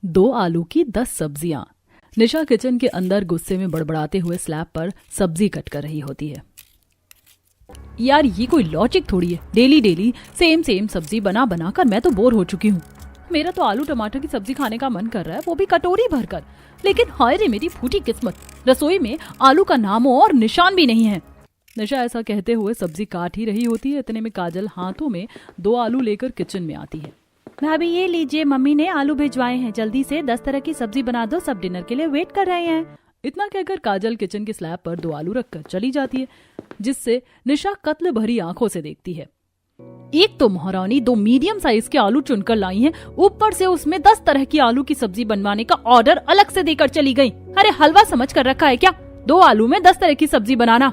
2 आलू की 10 सब्जियां। निशा किचन के अंदर गुस्से में बड़बड़ाते हुए स्लैब पर सब्जी कट कर रही होती है। यार ये कोई लॉजिक थोड़ी है, डेली डेली सेम सब्जी बना बना कर मैं तो बोर हो चुकी हूँ। मेरा तो आलू टमाटर की सब्जी खाने का मन कर रहा है, वो भी कटोरी भरकर। लेकिन हाय रे मेरी फूटी किस्मत, रसोई में आलू का नाम और निशान भी नहीं है। निशा ऐसा कहते हुए सब्जी काट ही रही होती है। इतने में काजल हाथों में 2 आलू लेकर किचन में आती है। भाभी ये लीजिए, मम्मी ने आलू भिजवाए हैं, जल्दी से 10 तरह की सब्जी बना दो, सब डिनर के लिए वेट कर रहे हैं। इतना कहकर काजल किचन के स्लैब पर 2 आलू रखकर चली जाती है, जिससे निशा कत्ल भरी आंखों से देखती है। एक तो महारानी 2 मीडियम साइज के आलू चुनकर लाई हैं, ऊपर से उसमें 10 तरह की आलू की सब्जी बनवाने का ऑर्डर अलग से देकर चली गई। अरे हलवा समझ कर रखा है क्या 2 आलू में 10 तरह की सब्जी बनाना?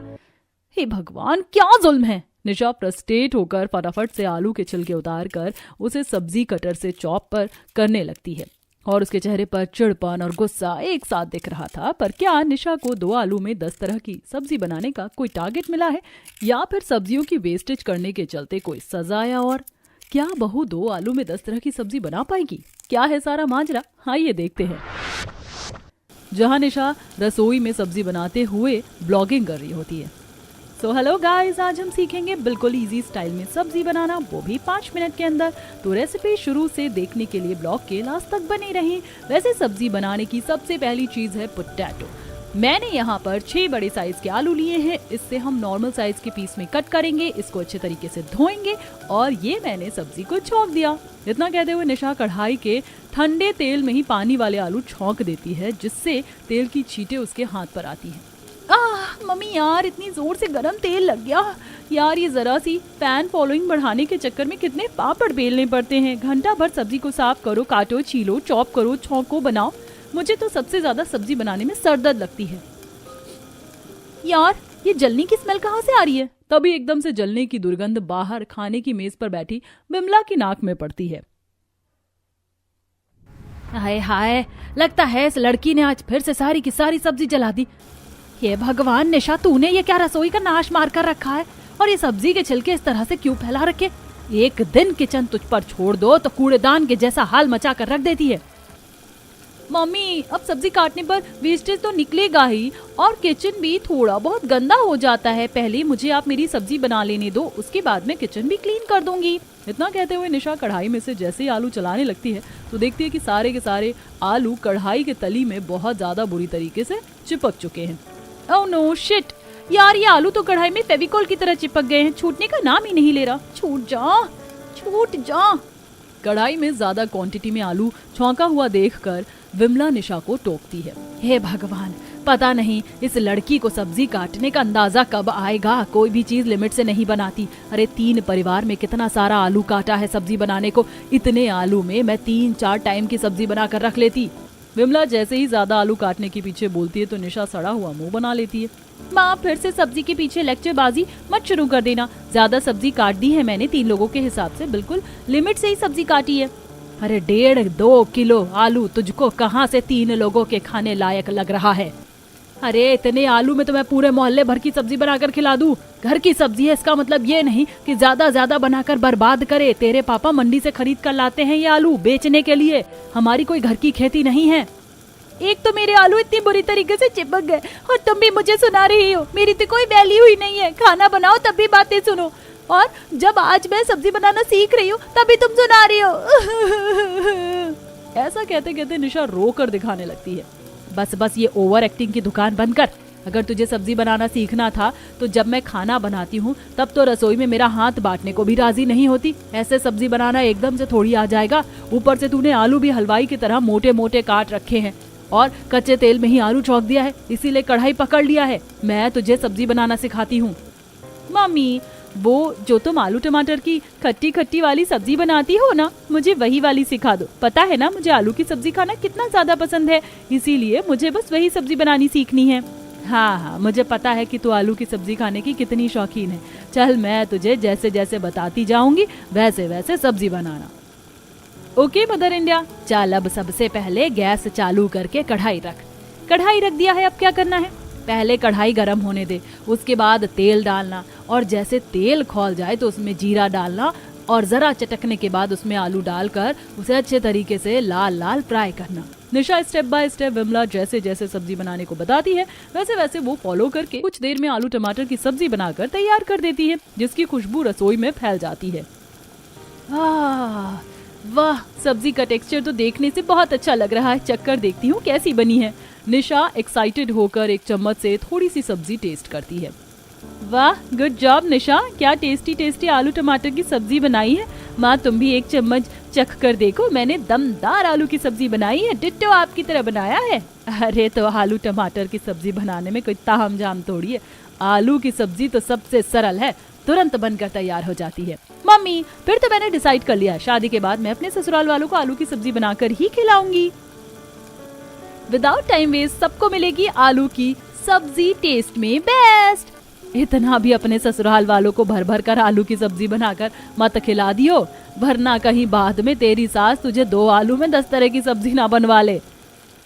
हे भगवान क्या जुल्म है। निशा फ्रस्ट्रेट होकर फटाफट से आलू के छिलके उतार कर उसे सब्जी कटर से चॉप पर करने लगती है और उसके चेहरे पर चिड़पन और गुस्सा एक साथ दिख रहा था। पर क्या निशा को 2 आलू में 10 तरह की सब्जी बनाने का कोई टारगेट मिला है, या फिर सब्जियों की वेस्टेज करने के चलते कोई सजा आया? और क्या बहू 2 आलू में 10 तरह की सब्जी बना पाएगी? क्या है सारा माजरा, आइए देखते हैं। जहां निशा रसोई में सब्जी बनाते हुए ब्लॉगिंग कर रही होती है। सो हेलो गाइस, आज हम सीखेंगे बिल्कुल इजी स्टाइल में सब्जी बनाना, वो भी 5 मिनट के अंदर। तो रेसिपी शुरू से देखने के लिए ब्लॉग के लास्ट तक बने रहें। वैसे सब्जी बनाने की सबसे पहली चीज है पोटैटो। मैंने यहाँ पर 6 बड़े साइज के आलू लिए हैं। इससे हम नॉर्मल साइज के पीस में कट करेंगे, इसको अच्छे तरीके से धोएंगे और ये मैंने सब्जी को छौंक दिया। इतना कहते हुए निशा कढ़ाई के ठंडे तेल में ही पानी वाले आलू छौंक देती है, जिससे तेल की छींटे उसके हाथ पर आती है। मम्मी यार इतनी जोर से गरम तेल लग गया। यार ये जरा सी फैन फॉलोइंग बढ़ाने के चक्कर में कितने पापड़ बेलने पड़ते हैं। घंटा भर सब्जी को साफ करो, काटो, छीलो, चॉप करो, छौंको, बनाओ। मुझे तो सबसे ज्यादा सब्जी बनाने में सरदर्द लगती है। यार ये जलने की स्मेल कहाँ से आ रही है? तभी एकदम से जलने की दुर्गंध बाहर खाने की मेज पर बैठी बिमला की नाक में पड़ती है। हाय हाय, लगता है इस लड़की ने आज फिर से सारी की सारी सब्जी जला दी। हे भगवान निशा, तूने ये क्या रसोई का नाश मार कर रखा है? और ये सब्जी के छिलके इस तरह से क्यों फैला रखे? एक दिन किचन तुझ पर छोड़ दो तो कूड़ेदान के जैसा हाल मचा कर रख देती है। मम्मी अब सब्जी काटने पर वेस्टेज तो निकलेगा ही, और किचन भी थोड़ा बहुत गंदा हो जाता है। पहले मुझे आप मेरी सब्जी बना लेने दो, उसके बाद मैं किचन भी क्लीन कर दूंगी। इतना कहते हुए निशा कढ़ाई में से जैसे ही आलू चलाने लगती है तो देखती है कि सारे के सारे आलू कढ़ाई के तली में बहुत ज्यादा बुरी तरीके से चिपक चुके हैं। ओह नो शिट, यार ये आलू तो कढ़ाई में फेविकोल की तरह चिपक गए हैं, छूटने का नाम ही नहीं ले रहा। छूट जा, छूट जा। कढ़ाई में ज्यादा क्वांटिटी में आलू छौंका हुआ देखकर विमला निशा को टोकती है। हे भगवान, पता नहीं इस लड़की को सब्जी काटने का अंदाजा कब आएगा। कोई भी चीज लिमिट से नहीं बनाती। अरे 3 परिवार में कितना सारा आलू काटा है सब्जी बनाने को। इतने आलू में मैं 3-4 टाइम की सब्जी बना कर रख लेती। विमला जैसे ही ज्यादा आलू काटने के पीछे बोलती है तो निशा सड़ा हुआ मुंह बना लेती है। माँ फिर से सब्जी के पीछे लेक्चरबाजी मत शुरू कर देना। ज्यादा सब्जी काट दी है मैंने, 3 लोगों के हिसाब से बिल्कुल लिमिट से ही सब्जी काटी है। अरे 1.5-2 किलो आलू तुझको कहाँ से 3 लोगों के खाने लायक लग रहा है? अरे इतने आलू में तो मैं पूरे मोहल्ले भर की सब्जी बनाकर खिला दूं। घर की सब्जी है, इसका मतलब ये नहीं कि ज्यादा बनाकर बर्बाद करे। तेरे पापा मंडी से खरीद कर लाते हैं ये आलू बेचने के लिए, हमारी कोई घर की खेती नहीं है। एक तो मेरे आलू इतनी बुरी तरीके से चिपक गए और तुम भी मुझे सुना रही हो। मेरी तो कोई वैल्यू ही नहीं है। खाना बनाओ तब भी बातें सुनो, और जब आज मैं सब्जी बनाना सीख रही हूँ तभी तुम सुना रही हो। ऐसा कहते कहते निशा रो कर दिखाने लगती है। बस ये ओवर एक्टिंग की दुकान बंद कर। अगर तुझे सब्जी बनाना सीखना था तो जब मैं खाना बनाती हूँ तब तो रसोई में मेरा हाथ बांटने को भी राजी नहीं होती। ऐसे सब्जी बनाना एकदम से थोड़ी आ जाएगा। ऊपर से तूने आलू भी हलवाई की तरह मोटे मोटे काट रखे हैं और कच्चे तेल में ही आलू छौंक दिया है, इसीलिए कढ़ाई पकड़ लिया है। मैं तुझे सब्जी बनाना सिखाती हूँ। मम्मी वो जो तुम आलू टमाटर की खट्टी खट्टी वाली सब्जी बनाती हो ना, मुझे वही वाली सिखा दो। पता है ना मुझे आलू की सब्जी खाना कितना ज्यादा पसंद है, इसीलिए मुझे बस वही सब्जी बनानी सीखनी है। हाँ, मुझे पता है कि तू आलू की सब्जी खाने की कितनी शौकीन है। चल मैं तुझे जैसे जैसे बताती जाऊंगी वैसे वैसे सब्जी बनाना। Okay mother India. चल अब सबसे पहले गैस चालू करके कढ़ाई रख दिया है। अब क्या करना है? पहले कढ़ाई गरम होने दे, उसके बाद तेल डालना, और जैसे तेल खौल जाए तो उसमें जीरा डालना, और जरा चटकने के बाद उसमें आलू डालकर उसे अच्छे तरीके से लाल लाल फ्राई करना। निशा स्टेप बाय स्टेप विमला जैसे जैसे सब्जी बनाने को बताती है वैसे वैसे वो फॉलो करके कुछ देर में आलू टमाटर की सब्जी बनाकर तैयार कर देती है, जिसकी खुशबू रसोई में फैल जाती है। वाह, सब्जी का टेक्सचर तो देखने से बहुत अच्छा लग रहा है, चक्कर देखती हूँ कैसी बनी है। निशा एक्साइटेड होकर एक चम्मच से थोड़ी सी सब्जी टेस्ट करती है। वाह, गुड जॉब निशा, क्या टेस्टी टेस्टी आलू टमाटर की सब्जी बनाई है। माँ तुम भी एक चम्मच चख कर देखो, मैंने दमदार आलू की सब्जी बनाई है, डिट्टो आपकी तरह बनाया है। अरे तो आलू टमाटर की सब्जी बनाने में कोई ताहम झाम थोड़ी है, आलू की सब्जी तो सबसे सरल है, तुरंत बनकर तैयार हो जाती है। मम्मी फिर तो मैंने डिसाइड कर लिया है, शादी के बाद मैं अपने ससुराल वालों को आलू की सब्जी बनाकर ही खिलाऊंगी। विदाउट टाइम वेस्ट सबको मिलेगी आलू की सब्जी, टेस्ट में बेस्ट। इतना भी अपने ससुराल वालों को भर भर कर आलू की सब्जी बनाकर मत खिला दियो, वरना कहीं बाद में तेरी सास तुझे 2 आलू में 10 तरह की सब्जी ना बनवा ले।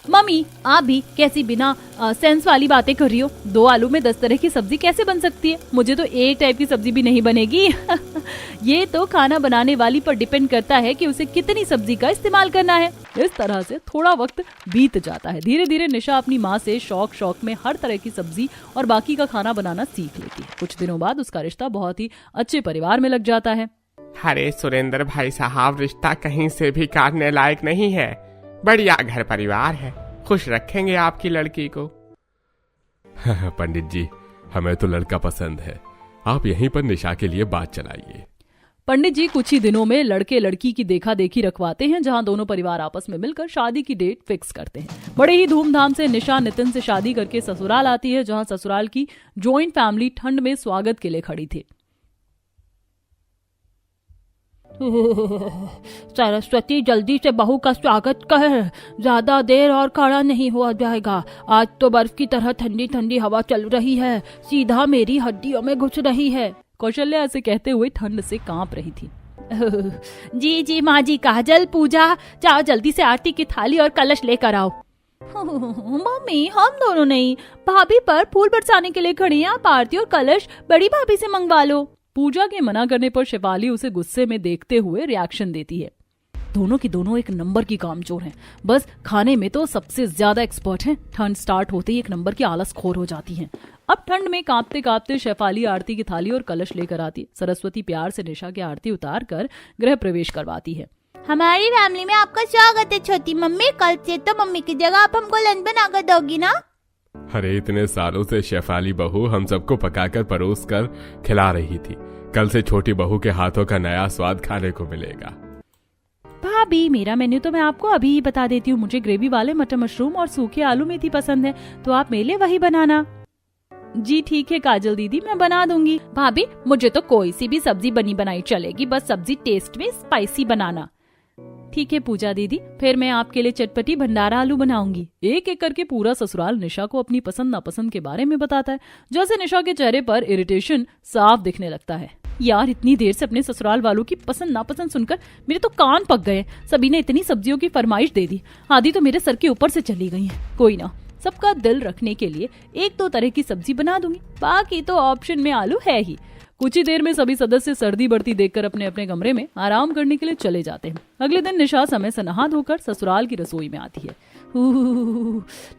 मम्मी आप भी कैसी बिना सेंस वाली बातें कर रही हो, 2 आलू में 10 तरह की सब्जी कैसे बन सकती है? मुझे तो एक टाइप की सब्जी भी नहीं बनेगी। ये तो खाना बनाने वाली पर डिपेंड करता है कि उसे कितनी सब्जी का इस्तेमाल करना है। इस तरह से थोड़ा वक्त बीत जाता है। धीरे धीरे निशा अपनी माँ से शौक शौक में हर तरह की सब्जी और बाकी का खाना बनाना सीख लेती है। कुछ दिनों बाद उसका रिश्ता बहुत ही अच्छे परिवार में लग जाता है। अरे सुरेंद्र भाई साहब, रिश्ता कहीं से भी काटने लायक नहीं है, बढ़िया घर परिवार है, खुश रखेंगे आपकी लड़की को। पंडित जी, हमें तो लड़का पसंद है, आप यहीं पर निशा के लिए बात चलाइए। पंडित जी कुछ ही दिनों में लड़के लड़की की देखा देखी रखवाते हैं, जहां दोनों परिवार आपस में मिलकर शादी की डेट फिक्स करते हैं। बड़े ही धूमधाम से निशा नितिन से शादी करके ससुराल आती है, जहां ससुराल की जॉइंट फैमिली ठंड में स्वागत के लिए खड़ी थी। सरस्वती जल्दी से बहू का स्वागत कर, ज्यादा देर और खड़ा नहीं हुआ जाएगा। आज तो बर्फ की तरह ठंडी ठंडी हवा चल रही है, सीधा मेरी हड्डियों में घुस रही है। कौशल्या ऐसे कहते हुए ठंड से कांप रही थी। जी जी माँ जी, काजल पूजा, जाओ जल्दी से आरती की थाली और कलश लेकर आओ। मम्मी हम दोनों नहीं, भाभी पर फूल बरसाने के लिए खड़ी हैं, आप आरती और कलश बड़ी भाभी से मंगवा लो। पूजा के मना करने पर शेफाली उसे गुस्से में देखते हुए रिएक्शन देती है। दोनों की दोनों एक नंबर की कामचोर हैं, बस खाने में तो सबसे ज्यादा एक्सपर्ट हैं। ठंड स्टार्ट होते ही एक नंबर की आलसखोर हो जाती हैं। अब ठंड में कांपते कांपते शेफाली आरती की थाली और कलश लेकर आती। सरस्वती प्यार से निशा की आरती उतार कर गृह प्रवेश करवाती है। हमारी फैमिली में आपका स्वागत है छोटी मम्मी, कल से तो मम्मी की जगह आप हमको लंच बनाकर दोगी ना? अरे इतने सालों से शेफाली बहू हम सबको पकाकर परोस कर खिला रही थी, कल से छोटी बहू के हाथों का नया स्वाद खाने को मिलेगा। भाभी मेरा मेन्यू तो मैं आपको अभी ही बता देती हूँ, मुझे ग्रेवी वाले मटर मशरूम और सूखे आलू मेथी पसंद है, तो आप मेरे लिए वही बनाना। जी ठीक है काजल दीदी, मैं बना दूंगी। भाभी मुझे तो कोई सी भी सब्जी बनी बनाई चलेगी, बस सब्जी टेस्ट में स्पाइसी बनाना। ठीक है पूजा दीदी, फिर मैं आपके लिए चटपटी भंडारा आलू बनाऊंगी। एक एक करके पूरा ससुराल निशा को अपनी पसंद नापसंद के बारे में बताता है, जैसे निशा के चेहरे पर इरिटेशन साफ दिखने लगता है। यार इतनी देर से अपने ससुराल वालों की पसंद नापसंद सुनकर मेरे तो कान पक गए। सभी ने इतनी सब्जियों की फरमाइश दे दी, आधी तो मेरे सर के ऊपर से चली गई है। कोई ना, सबका दिल रखने के लिए 1-2 तरह की सब्जी बना दूंगी, बाकी तो ऑप्शन में आलू है ही। कुछ ही देर में सभी सदस्य सर्दी बढ़ती देखकर अपने अपने कमरे में आराम करने के लिए चले जाते हैं। अगले दिन निशा समय से नहा धोकर ससुराल की रसोई में आती है।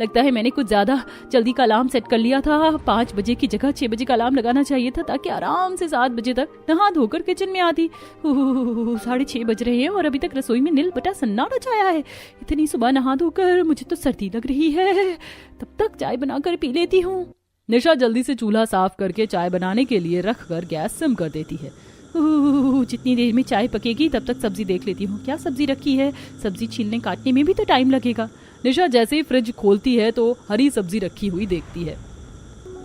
लगता है मैंने कुछ ज्यादा जल्दी का अलार्म सेट कर लिया था। 5 बजे की जगह 6 बजे का अलार्म लगाना चाहिए था, ताकि आराम से 7 बजे तक नहा धोकर किचन में आती। 6:30 बज रहे हैं और अभी तक रसोई में नील बटा सन्नाटा छाया है। इतनी सुबह नहा धोकर मुझे तो सर्दी लग रही है, तब तक चाय बनाकर पी लेती हूँ। निशा जल्दी से चूल्हा साफ करके चाय बनाने के लिए रखकर गैस सिम कर देती है। जितनी देर में चाय पकेगी तब तक सब्जी देख लेती हूँ, क्या सब्जी रखी है। सब्जी छीलने काटने में भी तो टाइम लगेगा। निशा जैसे ही फ्रिज खोलती है तो हरी सब्जी रखी हुई देखती है।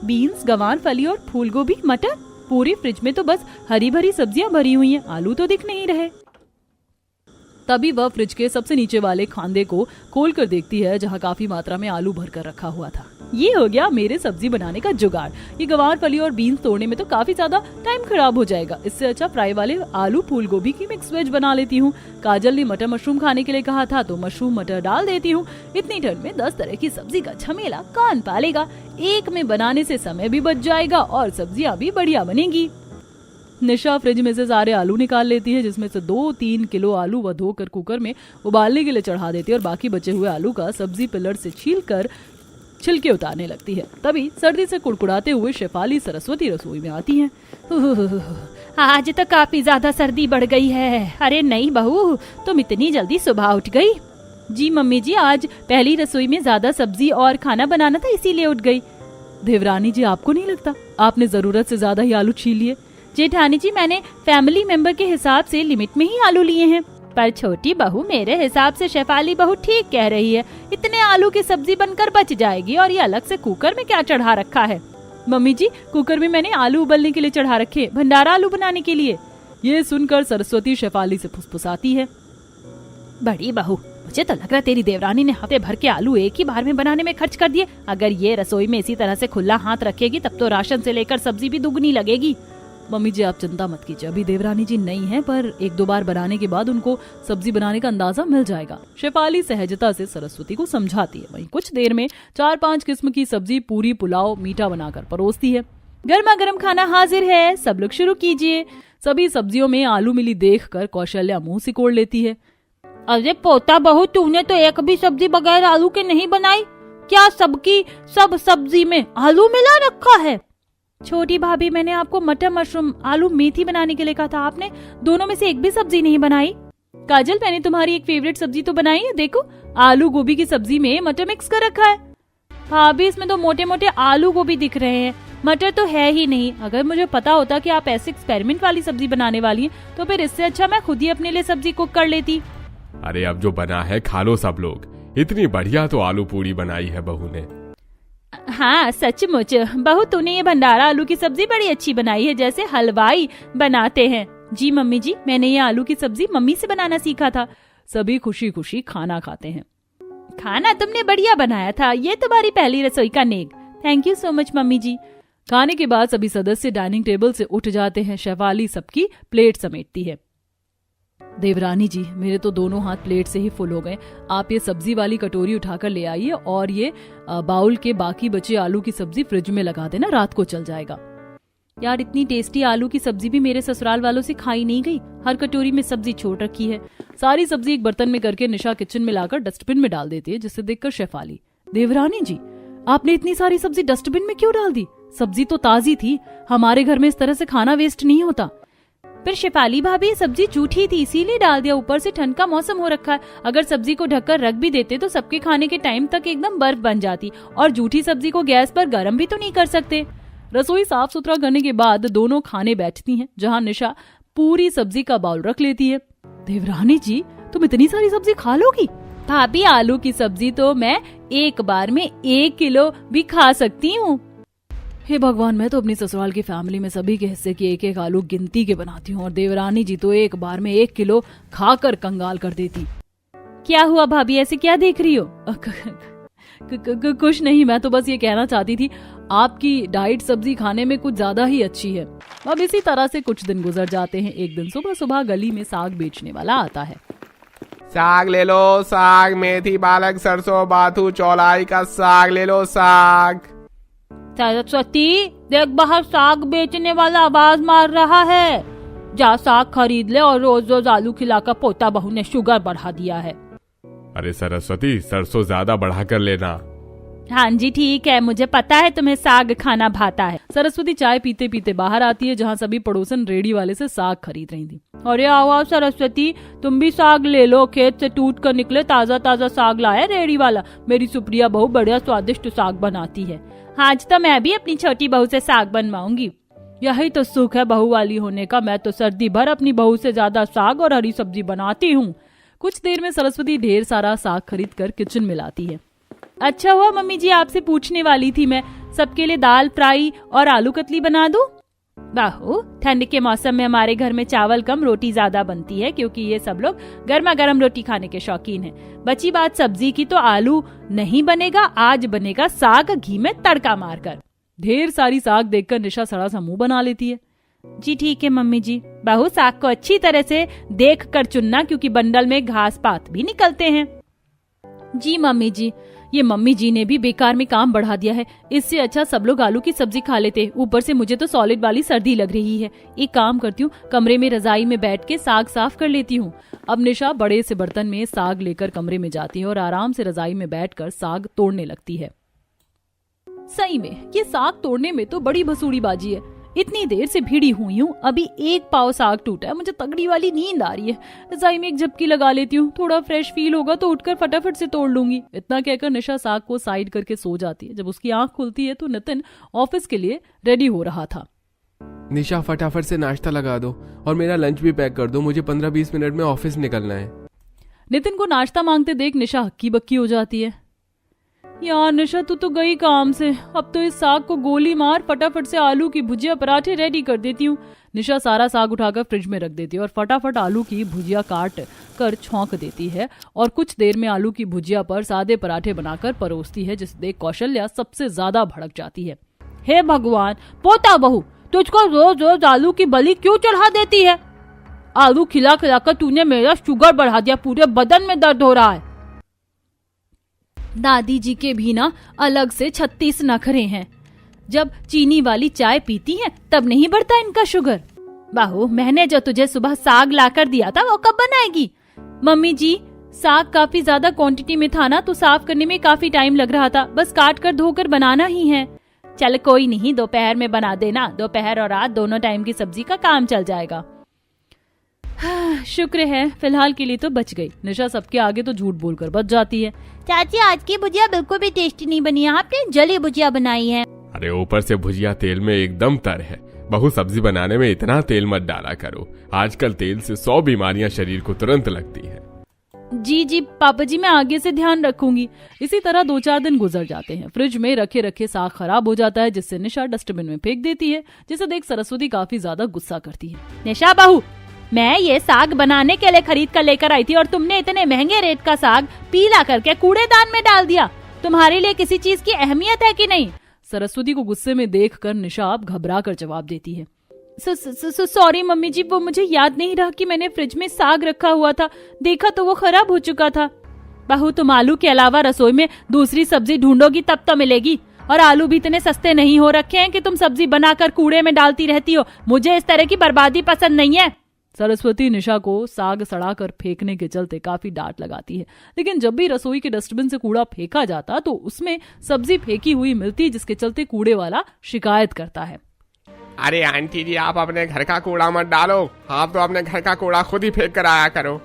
बीन्स, गवार फली और फूल गोभी, मटर, पूरी फ्रिज में तो बस हरी भरी सब्जियां भरी हुई हैं, आलू तो दिख नहीं रहे। तभी वह फ्रिज के सबसे नीचे वाले खांदे को खोल कर देखती है, जहाँ काफी मात्रा में आलू भरकर रखा हुआ था। ये हो गया मेरे सब्जी बनाने का जुगाड़। ये गवार फली और बीन्स तोड़ने में तो काफी ज्यादा टाइम खराब हो जाएगा, इससे अच्छा फ्राई वाले आलू फूल गोभी की मिक्स वेज बना लेती हूँ। काजल ने मटर मशरूम खाने के लिए कहा था, तो मशरूम मटर डाल देती हूँ। इतनी ठंड में 10 तरह की सब्जी का झमेला कान पालेगा। एक में बनाने से समय भी बच जाएगा और सब्जियां भी बढ़िया बनेगी। निशा फ्रिज में से सारे आलू निकाल लेती है, जिसमें से 2-3 किलो आलू वह धोकर कुकर में उबालने के लिए चढ़ा देती है और बाकी बचे हुए आलू का सब्जी पिलर से छीलकर छिलके उतारने लगती है। तभी सर्दी से कुड़कुड़ाते हुए शेफाली सरस्वती रसोई में आती हैं। आज तो काफी ज्यादा सर्दी बढ़ गई है। अरे नहीं बहू, तुम इतनी जल्दी सुबह उठ गई? जी मम्मी जी, आज पहली रसोई में ज्यादा सब्जी और खाना बनाना था, इसीलिए उठ गई। देवरानी जी, आपको नहीं लगता आपने जरूरत से ज्यादा ही आलू छील लिए? जेठानी जी, मैंने फैमिली मेंबर के हिसाब से लिमिट में ही आलू लिए हैं। पर छोटी बहू, मेरे हिसाब से शेफाली बहू ठीक कह रही है। इतने आलू की सब्जी बनकर बच जाएगी और ये अलग से कुकर में क्या चढ़ा रखा है? मम्मी जी, कुकर में मैंने आलू उबलने के लिए चढ़ा रखे, भंडारा आलू बनाने के लिए। ये सुनकर सरस्वती शेफाली से फुसफुसाती है। बड़ी बहू, मुझे तो लग रहा है तेरी देवरानी ने हफ्ते भर के आलू एक ही बार में बनाने में खर्च कर दिए। अगर ये रसोई में इसी तरह से खुला हाथ रखेगी तब तो राशन से लेकर सब्जी भी दुगनी लगेगी। मम्मी जी, आप चिंता मत कीजिए, अभी देवरानी जी नई हैं, पर 1-2 बार बनाने के बाद उनको सब्जी बनाने का अंदाजा मिल जाएगा। शेफाली सहजता से सरस्वती को समझाती है। वहीं कुछ देर में 4-5 किस्म की सब्जी, पूरी, पुलाव, मीठा बनाकर परोसती है। गर्मा गर्म खाना हाजिर है, सब लोग शुरू कीजिए। सभी सब्जियों में आलू मिली देखकर कौशल्या मुंह सिकोड़ लेती है। अरे पोता बहू, तूने तो एक भी सब्जी बगैर आलू के नहीं बनाई। क्या सबकी सब सब्जी में आलू मिला रखा है? छोटी भाभी, मैंने आपको मटर मशरूम आलू मेथी बनाने के लिए कहा था, आपने दोनों में से एक भी सब्जी नहीं बनाई। काजल, मैंने तुम्हारी एक फेवरेट सब्जी तो बनाई है, देखो आलू गोभी की सब्जी में मटर मिक्स कर रखा है। भाभी, इसमें तो मोटे मोटे आलू गोभी दिख रहे हैं, मटर तो है ही नहीं। अगर मुझे पता होता कि आप ऐसे एक्सपेरिमेंट वाली सब्जी बनाने वाली हैं, तो फिर इससे अच्छा मैं खुद ही अपने लिए सब्जी कुक कर लेती। अरे अब जो बना है खा लो सब लोग। इतनी बढ़िया तो आलू पूरी बनाई है बहू ने। हाँ सचमुच बहू, तूने ये भंडारा आलू की सब्जी बड़ी अच्छी बनाई है, जैसे हलवाई बनाते हैं। जी मम्मी जी, मैंने ये आलू की सब्जी मम्मी से बनाना सीखा था। सभी खुशी खुशी खाना खाते हैं। खाना तुमने बढ़िया बनाया था, ये तुम्हारी पहली रसोई का नेक। Thank you so much mummy ji. खाने के बाद सभी सदस्य डाइनिंग टेबल से उठ जाते हैं। शेफाली सबकी प्लेट समेटती है। देवरानी जी, मेरे तो दोनों हाथ प्लेट से ही फुल हो गए। आप ये सब्जी वाली कटोरी उठाकर ले आइए और ये बाउल के बाकी बचे आलू की सब्जी फ्रिज में लगा देना, रात को चल जाएगा। यार, इतनी टेस्टी आलू की सब्जी भी मेरे ससुराल वालों से खाई नहीं गई। हर कटोरी में सब्जी छोड़ रखी है। सारी सब्जी एक बर्तन में करके निशा किचन में लाकर डस्टबिन में डाल देती है, जिसे देखकर शेफाली, देवरानी जी, आपने इतनी सारी सब्जी डस्टबिन में क्यों डाल दी? सब्जी तो ताजी थी, हमारे घर में इस तरह से खाना वेस्ट नहीं होता। फिर शेफाली भाभी, सब्जी जूठी थी इसीलिए डाल दिया। ऊपर से ठंड का मौसम हो रखा है, अगर सब्जी को ढककर रख भी देते तो सबके खाने के टाइम तक एकदम बर्फ बन जाती, और जूठी सब्जी को गैस पर गर्म भी तो नहीं कर सकते। रसोई साफ सुथरा करने के बाद दोनों खाने बैठती हैं, जहां निशा पूरी सब्जी का बाउल रख लेती है। देवरानी जी, तुम इतनी सारी सब्जी खा लोगी? भाभी, आलू की सब्जी तो मैं एक बार में 1 किलो भी खा सकती हूँ। हे भगवान, मैं तो अपनी ससुराल की फैमिली में सभी के हिस्से की एक एक आलू गिनती के बनाती हूँ, और देवरानी जी तो एक बार में 1 किलो खाकर कंगाल कर देती। क्या हुआ भाभी, ऐसे क्या देख रही हो? कुछ नहीं, मैं तो बस ये कहना चाहती थी, आपकी डाइट सब्जी खाने में कुछ ज्यादा ही अच्छी है। अब इसी तरह से कुछ दिन गुजर जाते हैं। एक दिन सुबह सुबह गली में साग बेचने वाला आता है। साग ले लो, साग, मेथी, पालक, सरसों, बाथू, चौलाई का साग ले लो, साग। सरस्वती, देख बाहर साग बेचने वाला आवाज मार रहा है। जा साग खरीद ले, और रोज रोज आलू खिलाकर पोता बहू ने शुगर बढ़ा दिया है। अरे सरस्वती, सरसों ज्यादा बढ़ा कर लेना। हाँ जी ठीक है, मुझे पता है तुम्हें साग खाना भाता है। सरस्वती चाय पीते पीते बाहर आती है, जहाँ सभी पड़ोसन रेडी वाले से साग खरीद रही थी। अरे आओ सरस्वती, तुम भी साग ले लो, खेत से टूट कर निकले ताजा ताजा साग लाया रेडी वाला। मेरी सुप्रिया बहू बढ़िया स्वादिष्ट साग बनाती है। आज तो मैं भी अपनी छोटी बहू से साग बनवाऊंगी। यही तो सुख है बहू वाली होने का। मैं तो सर्दी भर अपनी बहू से ज्यादा साग और हरी सब्जी बनाती हूँ। कुछ देर में सरस्वती ढेर सारा साग खरीद कर किचन में लाती है। अच्छा हुआ मम्मी जी, आपसे पूछने वाली थी मैं, सबके लिए दाल फ्राई और आलू कतली बना दूं? बहू, ठंड के मौसम में हमारे घर में चावल कम रोटी ज्यादा बनती है, क्योंकि ये सब लोग गर्मा गर्म रोटी खाने के शौकीन हैं। बची बात सब्जी की, तो आलू नहीं बनेगा, आज बनेगा साग घी में तड़का मारकर। ढेर सारी साग देखकर निशा सड़ा सा मुंह बना लेती है। जी ठीक है मम्मी जी। बहू, साग को अच्छी तरह से देख कर चुनना, क्योंकि बंडल में घास पात भी निकलते हैं। जी मम्मी जी, ये मम्मी जी ने भी बेकार में काम बढ़ा दिया है। इससे अच्छा सब लोग आलू की सब्जी खा लेते। ऊपर से मुझे तो सॉलिड वाली सर्दी लग रही है। एक काम करती हूँ, कमरे में रजाई में बैठ के साग साफ कर लेती हूँ। अब निशा बड़े से बर्तन में साग लेकर कमरे में जाती है और आराम से रजाई में बैठकर साग तोड़ने लगती है। सही में ये साग तोड़ने में तो बड़ी भसूड़ी बाजी है। इतनी देर से भिड़ी हुई हूँ, अभी एक पाव साग टूटा है। मुझे तगड़ी वाली नींद आ रही है। रजाई में एक झपकी लगा लेती हूँ, थोड़ा फ्रेश फील होगा तो उठकर फटाफट से तोड़ लूंगी। इतना कहकर निशा साग को साइड करके सो जाती है। जब उसकी आंख खुलती है तो नितिन ऑफिस के लिए रेडी हो रहा था। निशा फटाफट से नाश्ता लगा दो और मेरा लंच भी पैक कर दो, मुझे 15-20 मिनट में ऑफिस निकलना है। नितिन को नाश्ता मांगते देख निशा हक्की बक्की हो जाती है। यार निशा, तू तो गई काम से। अब तो इस साग को गोली मार, फटाफट से आलू की भुजिया पराठे रेडी कर देती हूँ। निशा सारा साग उठाकर फ्रिज में रख देती है और फटाफट आलू की भुजिया काट कर छौंक देती है और कुछ देर में आलू की भुजिया पर सादे पराठे बनाकर परोसती है, जिसे देख कौशल्या सबसे ज्यादा भड़क जाती है। हे भगवान, पोता बहू, तुझको रोज रोज आलू की बलि क्यों चढ़ा देती है? आलू खिला खिलाकर तूने मेरा शुगर बढ़ा दिया, पूरे बदन में दर्द हो रहा है। दादी जी के भी ना अलग से 36 नखरे हैं। जब चीनी वाली चाय पीती हैं तब नहीं बढ़ता इनका शुगर। बहू, मैंने जो तुझे सुबह साग लाकर दिया था वो कब बनाएगी? मम्मी जी, साग काफी ज्यादा क्वांटिटी में था ना, तो साफ करने में काफी टाइम लग रहा था। बस काट कर धोकर बनाना ही है। चल कोई नहीं, दोपहर में बना देना। दोपहर और रात दोनों टाइम की सब्जी का काम चल जाएगा। शुक्र है फिलहाल के लिए तो बच गई। निशा सबके आगे तो झूठ बोलकर बच जाती है। चाची, आज की भुजिया बिल्कुल भी टेस्टी नहीं बनी है, आपने जली भुजिया बनाई है। अरे ऊपर से भुजिया तेल में एकदम तर है। बहू, सब्जी बनाने में इतना तेल मत डाला करो। आजकल तेल से 100 बीमारियां शरीर को तुरंत लगती है। जी जी पापा जी, मैं आगे से ध्यान रखूंगी। इसी तरह 2-4 दिन गुजर जाते हैं। फ्रिज में रखे रखे साग खराब हो जाता है, जिससे निशा डस्टबिन में फेंक देती है, जिसे देख सरस्वती काफी ज्यादा गुस्सा करती है। निशा बहू, मैं ये साग बनाने के लिए खरीद कर लेकर आई थी और तुमने इतने महंगे रेट का साग पीला करके कूड़ेदान में डाल दिया। तुम्हारे लिए किसी चीज की अहमियत है कि नहीं? सरस्वती को गुस्से में देखकर निशा घबरा कर जवाब देती है। सॉरी मम्मी जी, वो मुझे याद नहीं रहा कि मैंने फ्रिज में साग रखा हुआ था। देखा तो वो खराब हो चुका था। बहू, तुम आलू के अलावा रसोई में दूसरी सब्जी ढूंढोगी तब तो मिलेगी। और आलू भी इतने सस्ते नहीं हो रखे हैं कि तुम सब्जी बनाकर कूड़े में डालती रहती हो। मुझे इस तरह की बर्बादी पसंद नहीं है। सरस्वती निशा को साग सड़ाकर फेंकने के चलते काफी डांट लगाती है, लेकिन जब भी रसोई के डस्टबिन से कूड़ा फेंका जाता तो उसमें सब्जी फेंकी हुई मिलती, जिसके चलते कूड़े वाला शिकायत करता है। अरे आंटी जी, आप अपने घर का कूड़ा मत डालो, आप तो अपने घर का कूड़ा खुद ही फेंक कर आया करो।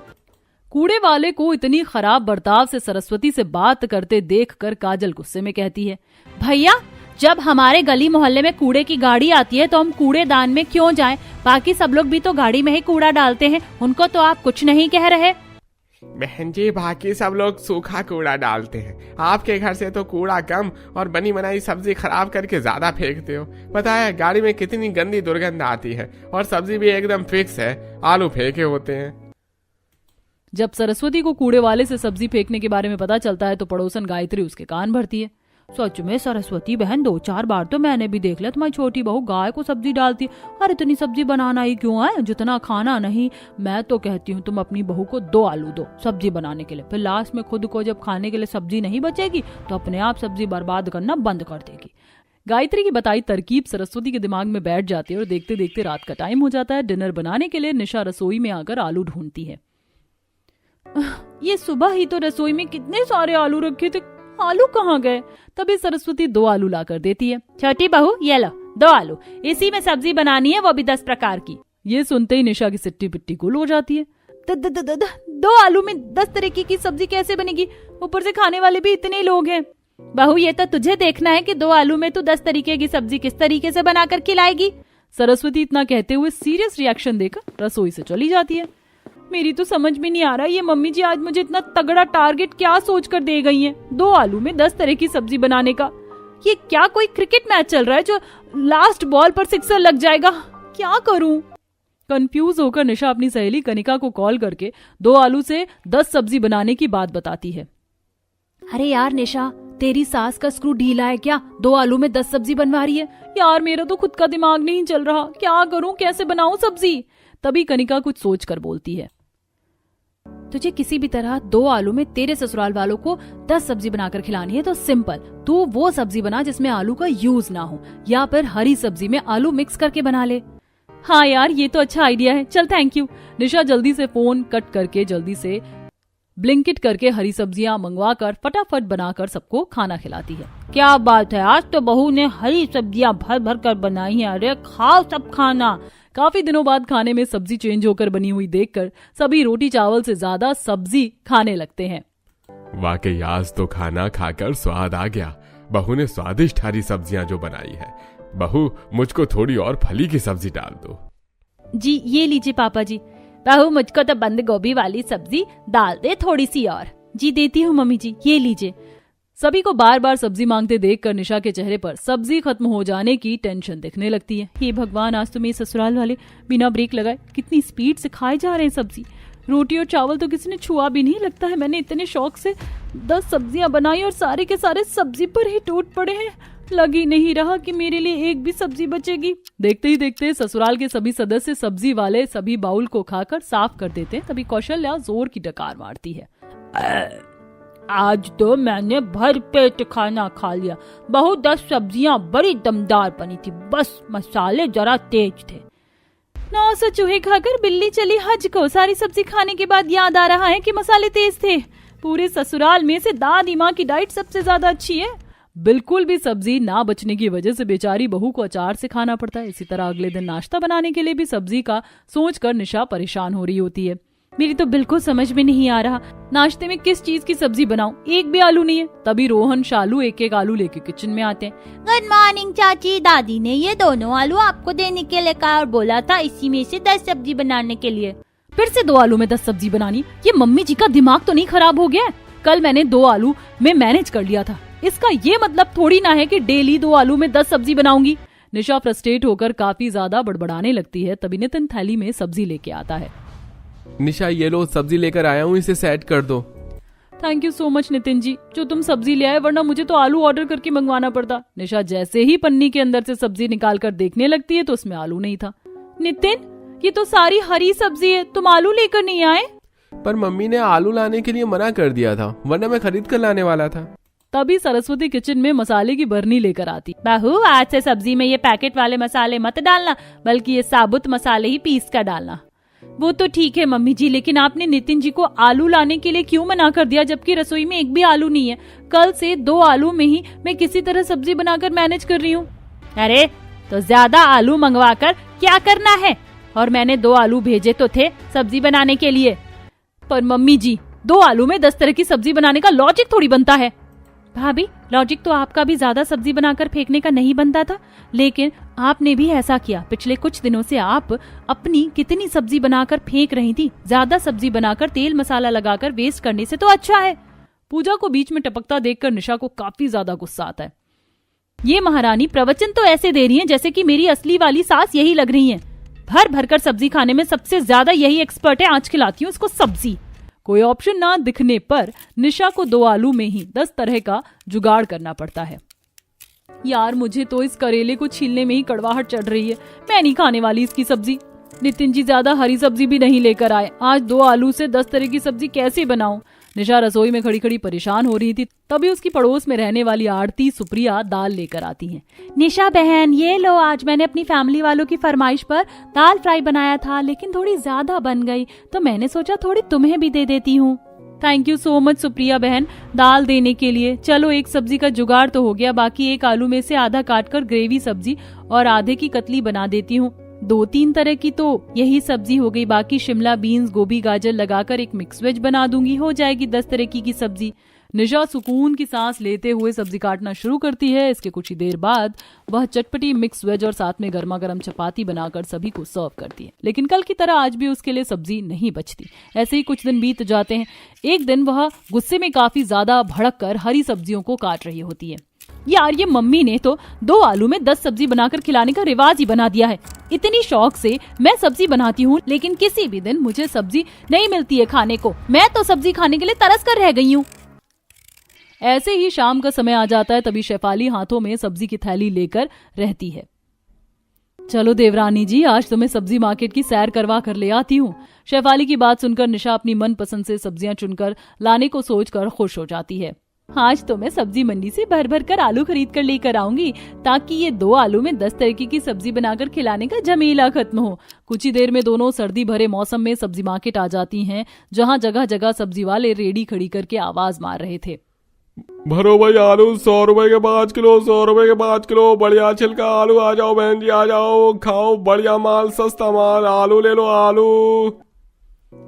कूड़े वाले को इतनी खराब बर्ताव से सरस्वती से बात करते देखकर काजल गुस्से में कहती है, भैया, जब हमारे गली मोहल्ले में कूड़े की गाड़ी आती है तो हम कूड़ेदान में क्यों जाएं? बाकी सब लोग भी तो गाड़ी में ही कूड़ा डालते हैं, उनको तो आप कुछ नहीं कह रहे। बहन जी, बाकी सब लोग सूखा कूड़ा डालते हैं, आपके घर से तो कूड़ा कम और बनी बनाई सब्जी खराब करके ज्यादा फेंकते हो। पता है गाड़ी में कितनी गंदी दुर्गंध आती है, और सब्जी भी एकदम फिक्स है, आलू फेंके होते हैं। जब सरस्वती को कूड़े वाले से सब्जी फेंकने के बारे में पता चलता है तो पड़ोसन गायत्री उसके कान भरती है। सच में सरस्वती बहन, 2-4 बार तो मैंने भी देख लिया तुम्हारी छोटी बहू गाय को सब्जी डालती। और इतनी सब्जी बनाना ही क्यों है, जितना खाना नहीं। मैं तो कहती हूँ तुम अपनी बहू को 2 आलू दो सब्जी बनाने के लिए, फिर लास्ट में खुद को जब खाने के लिए सब्जी नहीं बचेगी तो अपने आप सब्जी बर्बाद करना बंद कर देगी। गायत्री की बताई तरकीब सरस्वती के दिमाग में बैठ जाती है और देखते देखते रात का टाइम हो जाता है। डिनर बनाने के लिए निशा रसोई में आकर आलू ढूंढती है। ये सुबह ही तो रसोई में कितने सारे आलू रखे थे, आलू कहाँ गए? तभी सरस्वती 2 आलू लाकर देती है। छोटी बहू, ये लो 2 आलू, इसी में सब्जी बनानी है, वो भी 10 प्रकार की। ये सुनते ही निशा की सिट्टी पिट्टी गुल हो जाती है। 2 आलू में 10 तरीके की सब्जी कैसे बनेगी? ऊपर से खाने वाले भी इतने लोग हैं। बहू, ये तो तुझे देखना है कि 2 आलू में तू 10 तरीके की सब्जी किस तरीके से बनाकर खिलाएगी। सरस्वती इतना कहते हुए सीरियस रिएक्शन देकर रसोई से चली जाती है। मेरी तो समझ में नहीं आ रहा ये मम्मी जी आज मुझे इतना तगड़ा टारगेट क्या सोच कर दे गई हैं। 2 आलू में 10 तरह की सब्जी बनाने का। ये क्या कोई क्रिकेट मैच चल रहा है जो लास्ट बॉल पर सिक्सर लग जाएगा? क्या करूं? कंफ्यूज होकर निशा अपनी सहेली कनिका को कॉल करके 2 आलू से 10 सब्जी बनाने की बात बताती है। अरे यार निशा, तेरी सास का स्क्रू ढीला है क्या? 2 आलू में 10 सब्जी बनवा रही है। यार मेरा तो खुद का दिमाग नहीं चल रहा, क्या करूं, कैसे बनाऊं सब्जी? तभी कनिका कुछ सोच कर बोलती है, तुझे किसी भी तरह 2 आलू में तेरे ससुराल वालों को 10 सब्जी बनाकर खिलानी है तो सिंपल, तू वो सब्जी बना जिसमें आलू का यूज ना हो, या फिर हरी सब्जी में आलू मिक्स करके बना ले। हाँ यार, ये तो अच्छा आइडिया है, चल थैंक यू। निशा जल्दी से फोन कट करके जल्दी से ब्लिंकिट करके हरी सब्जियां मंगवा कर फटाफट बनाकर सबको खाना खिलाती है। क्या बात है, आज तो बहू ने हरी सब्जियां भर भर कर बनाई है। अरे खाओ सब खाना। काफी दिनों बाद खाने में सब्जी चेंज होकर बनी हुई देखकर सभी रोटी चावल से ज्यादा सब्जी खाने लगते हैं। वाकई आज तो खाना खाकर स्वाद आ गया। बहू ने स्वादिष्ट हरी सब्जियां जो बनाई है। बहू, मुझको थोड़ी और फली की सब्जी डाल दो। जी ये लीजिए पापा जी। बहू, मुझको तो बंद गोभी वाली सब्जी डाल दे थोड़ी सी और। जी देती हूँ मम्मी जी, ये लीजिए। सभी को बार बार सब्जी मांगते देखकर निशा के चेहरे पर सब्जी खत्म हो जाने की टेंशन दिखने लगती है। हे भगवान, आज तो मेरे ससुराल वाले बिना ब्रेक लगाए कितनी स्पीड से खाए जा रहे हैं सब्जी। रोटी और चावल तो किसी ने छुआ भी नहीं। लगता है मैंने इतने शौक से 10 सब्जियां बनाई और सारे के सारे सब्जी पर ही टूट पड़े हैं। लग ही नहीं रहा कि मेरे लिए एक भी सब्जी बचेगी। देखते ही देखते ससुराल के सभी सदस्य सब्जी वाले सभी बाउल को खाकर साफ कर देते हैं। तभी कौशल्या जोर की डकार मारती है। आज तो मैंने भर पेट खाना खा लिया। बहू, 10 सब्जियां बड़ी दमदार बनी थी, बस मसाले जरा तेज थे। 900 चूहे खाकर बिल्ली चली हज को। सारी सब्जी खाने के बाद याद आ रहा है कि मसाले तेज थे। पूरे ससुराल में से दादी माँ की डाइट सबसे ज्यादा अच्छी है। बिल्कुल भी सब्जी ना बचने की वजह से बेचारी बहू को अचार से खाना पड़ता है। इसी तरह अगले दिन नाश्ता बनाने के लिए भी सब्जी का सोचकर निशा परेशान हो रही होती है। मेरी तो बिल्कुल समझ में नहीं आ रहा, नाश्ते में किस चीज की सब्जी बनाऊं, एक भी आलू नहीं है। तभी रोहन शालू एक एक आलू लेके किचन में आते हैं। गुड मॉर्निंग चाची। दादी ने ये दोनों आलू आपको देने के लिए कहा और बोला था इसी में से 10 सब्जी बनाने के लिए। फिर से 2 आलू में 10 सब्जी बनानी? ये मम्मी जी का दिमाग तो नहीं खराब हो गया है? कल मैंने 2 आलू में मैनेज कर लिया था। इसका ये मतलब थोड़ी ना है कि डेली 2 आलू में 10 सब्जी बनाऊंगी। निशा फ्रस्ट्रेट होकर काफी ज्यादा बड़बड़ाने लगती है। तभी नितिन थैली में सब्जी लेके आता है। निशा, ये लो सब्जी लेकर आया हूँ, इसे सेट कर दो। Thank you so much Nitin ji, जो तुम सब्जी ले आए, वरना मुझे तो आलू ऑर्डर करके मंगवाना पड़ता। निशा जैसे ही पन्नी के अंदर से सब्जी निकाल कर देखने लगती है तो उसमें आलू नहीं था। नितिन, ये तो सारी हरी सब्जी है, तुम आलू लेकर नहीं आए? पर मम्मी ने आलू लाने के लिए मना कर दिया था, वरना मैं खरीद कर लाने वाला था। तभी सरस्वती किचन में मसाले की बरनी लेकर आती। बहू, आज से सब्जी में ये पैकेट वाले मसाले मत डालना, बल्कि ये साबुत मसाले ही पीस कर डालना। वो तो ठीक है मम्मी जी, लेकिन आपने नितिन जी को आलू लाने के लिए क्यों मना कर दिया, जबकि रसोई में एक भी आलू नहीं है? कल से 2 आलू में ही मैं किसी तरह सब्जी बनाकर मैनेज कर रही हूँ। अरे तो ज्यादा आलू मंगवा कर क्या करना है? और मैंने 2 आलू भेजे तो थे सब्जी बनाने के लिए। पर मम्मी जी, 2 आलू में 10 तरह की सब्जी बनाने का लॉजिक थोड़ी बनता है। भाभी, लॉजिक तो आपका भी ज्यादा सब्जी बनाकर फेंकने का नहीं बनता था, लेकिन आपने भी ऐसा किया। पिछले कुछ दिनों से आप अपनी कितनी सब्जी बनाकर फेंक रही थी। ज्यादा सब्जी बनाकर तेल मसाला लगाकर वेस्ट करने से तो अच्छा है। पूजा को बीच में टपकता देखकर निशा को काफी ज्यादा गुस्सा आता है। ये महारानी प्रवचन तो ऐसे दे रही हैं जैसे कि मेरी असली वाली सास यही लग रही हैं। भर भर कर सब्जी खाने में सबसे ज्यादा यही एक्सपर्ट है। आज खिलाती हूँ उसको सब्जी। कोई ऑप्शन ना दिखने पर निशा को 2 आलू में ही 10 तरह का जुगाड़ करना पड़ता है। यार, मुझे तो इस करेले को छीलने में ही कड़वाहट चढ़ रही है। मैं नहीं खाने वाली इसकी सब्जी। नितिन जी ज्यादा हरी सब्जी भी नहीं लेकर आए। आज 2 आलू से 10 तरह की सब्जी कैसे बनाऊं? निशा रसोई में खड़ी खड़ी परेशान हो रही थी। तभी उसकी पड़ोस में रहने वाली आरती सुप्रिया दाल लेकर आती हैं। निशा बहन, ये लो, आज मैंने अपनी फैमिली वालों की फरमाइश पर दाल फ्राई बनाया था, लेकिन थोड़ी ज्यादा बन गई तो मैंने सोचा थोड़ी तुम्हें भी दे देती हूँ। Thank you so much Supriya बहन दाल देने के लिए। चलो, एक सब्जी का जुगाड़ तो हो गया। बाकी 1 आलू में से आधा काटकर ग्रेवी सब्जी और आधे की कतली बना देती हूँ। 2-3 तरह की तो यही सब्जी हो गई। बाकी शिमला बीन्स, गोभी, गाजर लगाकर एक मिक्स वेज बना दूंगी। हो जाएगी 10 तरह की सब्जी। निशा सुकून की सांस लेते हुए सब्जी काटना शुरू करती है। इसके कुछ ही देर बाद वह चटपटी मिक्स वेज और साथ में गर्मा गर्म चपाती बनाकर सभी को सर्व करती है। लेकिन कल की तरह आज भी उसके लिए सब्जी नहीं बचती। ऐसे ही कुछ दिन बीत जाते हैं। एक दिन वह गुस्से में काफी ज्यादा भड़क कर हरी सब्जियों को काट रही होती है। यार, ये मम्मी ने तो 2 आलू में 10 सब्जी बनाकर खिलाने का रिवाज ही बना दिया है। इतनी शौक से मैं सब्जी बनाती हूँ, लेकिन किसी भी दिन मुझे सब्जी नहीं मिलती है खाने को। मैं तो सब्जी खाने के लिए तरस कर रह गई हूँ। ऐसे ही शाम का समय आ जाता है। तभी शेफाली हाथों में सब्जी की थैली लेकर रहती है। चलो देवरानी जी, आज तुम्हें सब्जी मार्केट की सैर करवा कर ले आती हूँ। शेफाली की बात सुनकर निशा अपनी मनपसंद से सब्जियां चुनकर लाने को सोचकर खुश हो जाती है। आज तो मैं सब्जी मंडी से भर भर कर आलू खरीद कर लेकर आऊंगी, ताकि ये 2 आलू में 10 तरीके की सब्जी बनाकर खिलाने का झमेला खत्म हो। कुछ ही देर में दोनों सर्दी भरे मौसम में सब्जी मार्केट आ जाती हैं, जहां जगह जगह सब्जी वाले रेडी खड़ी करके आवाज मार रहे थे। भरो भाई आलू 100 रुपए के 5 किलो, 100 रुपए के 5 किलो, बढ़िया छिलका आलू, आ जाओ बहन जी, आ जाओ, खाओ बढ़िया माल, सस्ता माल, आलू ले लो आलू।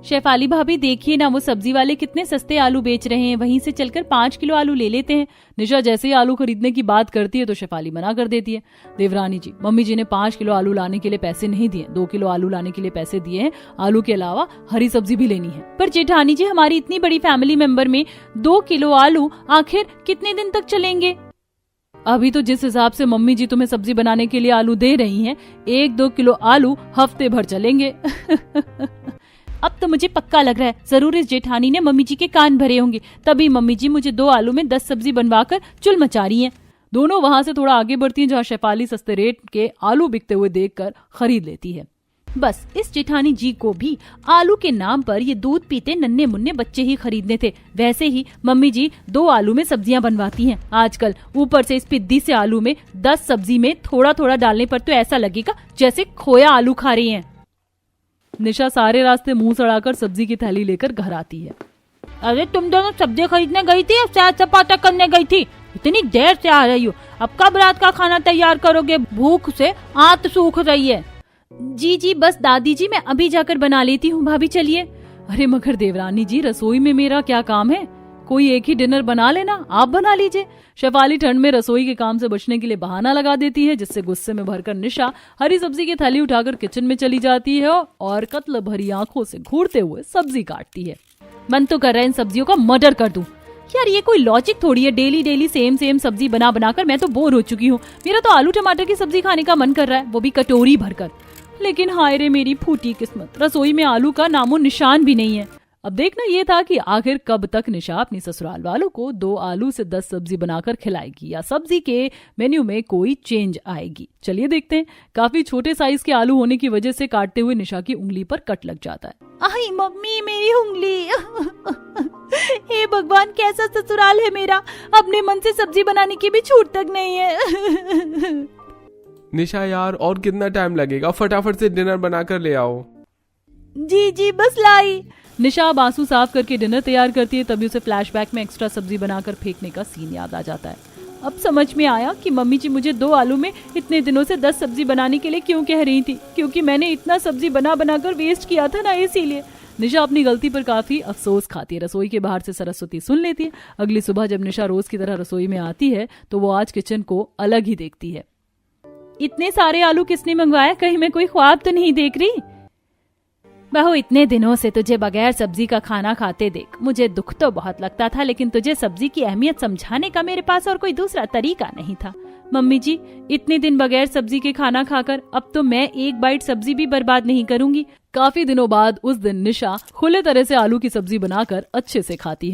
शेफाली भाभी देखिए ना, वो सब्जी वाले कितने सस्ते आलू बेच रहे हैं, वहीं से चलकर 5 किलो आलू ले लेते हैं। निशा जैसे ही आलू खरीदने की बात करती है तो शेफाली मना कर देती है। देवरानी जी, मम्मी जी ने 5 किलो आलू लाने के लिए पैसे नहीं दिए, 2 किलो आलू लाने के लिए पैसे दिए हैं। आलू के अलावा हरी सब्जी भी लेनी है। पर जेठानी जी, हमारी इतनी बड़ी फैमिली मेंबर में 2 किलो आलू आखिर कितने दिन तक चलेंगे? अभी तो जिस हिसाब से मम्मी जी तुम्हें सब्जी बनाने के लिए आलू दे रही हैं, 1-2 किलो आलू हफ्ते भर चलेंगे। अब तो मुझे पक्का लग रहा है जरूर इस जेठानी ने मम्मी जी के कान भरे होंगे, तभी मम्मी जी मुझे 2 आलू में 10 सब्जी बनवाकर चुल मचा रही हैं। दोनों वहां से थोड़ा आगे बढ़ती हैं, जहां शेफाली सस्ते रेट के आलू बिकते हुए देखकर खरीद लेती है। बस इस जेठानी जी को भी आलू के नाम पर ये दूध पीते नन्हे मुन्ने बच्चे ही खरीदने थे। वैसे ही मम्मी जी 2 आलू में सब्जियां बनवाती हैं आजकल। ऊपर से इस पिद्दी से आलू में 10 सब्जी में थोड़ा थोड़ा डालने पर तो ऐसा लगेगा जैसे खोया आलू खा रही हैं। निशा सारे रास्ते मुंह सड़ाकर सब्जी की थैली लेकर घर आती है। अरे तुम दोनों सब्जी खरीदने गई थी या सैर सपाटा करने गई थी? इतनी देर से आ रही हो, अब कब रात का खाना तैयार करोगे? भूख से आंत सूख रही है। जी बस दादी जी, मैं अभी जाकर बना लेती हूँ, भाभी चलिए। अरे मगर देवरानी जी, रसोई में मेरा क्या काम है? कोई एक ही डिनर बना लेना, आप बना लीजिए। शेफाली ठंड में रसोई के काम से बचने के लिए बहाना लगा देती है, जिससे गुस्से में भरकर निशा हरी सब्जी की थैली उठाकर किचन में चली जाती है और कत्ल भरी आंखों से घूरते हुए सब्जी काटती है। मन तो कर रहा है इन सब्जियों का मर्डर कर दूं। यार ये कोई लॉजिक थोड़ी है, डेली डेली सेम सब्जी बना बनाकर मैं तो बोर हो चुकी हूँ। मेरा तो आलू टमाटर की सब्जी खाने का मन कर रहा है, वो भी कटोरी भरकर। लेकिन हाय रे मेरी फूटी किस्मत, रसोई में आलू का नामो निशान भी नहीं है। अब देखना ये था कि आखिर कब तक निशा अपनी ससुराल वालों को 2 आलू से 10 सब्जी बनाकर खिलाएगी, या सब्जी के मेन्यू में कोई चेंज आएगी। चलिए देखते हैं। काफी छोटे साइज के आलू होने की वजह से काटते हुए निशा की उंगली पर कट लग जाता है। आई मम्मी, मेरी उंगली। हे भगवान, कैसा ससुराल है मेरा, अपने मन से सब्जी बनाने की भी छूट तक नहीं है। निशा यार, और कितना टाइम लगेगा? फटाफट से डिनर बनाकर ले आओ। जी बस लाई। निशा बासु साफ करके डिनर तैयार करती है, तभी उसे फ्लैशबैक में एक्स्ट्रा सब्जी बनाकर फेंकने का सीन याद आ जाता है। अब समझ में आया कि मम्मी जी मुझे 2 आलू में इतने दिनों से 10 सब्जी बनाने के लिए क्यों कह रही थी, क्योंकि मैंने इतना सब्जी बनाकर वेस्ट किया था ना, इसीलिए। निशा अपनी गलती पर काफी अफसोस खाती है। रसोई के बाहर से सरस्वती सुन लेती है। अगली सुबह जब निशा रोज की तरह रसोई में आती है तो वो आज किचन को अलग ही देखती है। इतने सारे आलू किसने मंगवाया? कहीं मैं कोई ख्वाब तो नहीं देख रही? बहू, इतने दिनों से तुझे बगैर सब्जी का खाना खाते देख मुझे दुख तो बहुत लगता था, लेकिन तुझे सब्जी की अहमियत समझाने का मेरे पास और कोई दूसरा तरीका नहीं था। मम्मी जी, इतने दिन बगैर सब्जी के खाना खाकर अब तो मैं एक बाइट सब्जी भी बर्बाद नहीं करूंगी। काफी दिनों बाद उस दिन निशा खुले तरह से आलू की सब्जी बनाकर अच्छे से खाती है।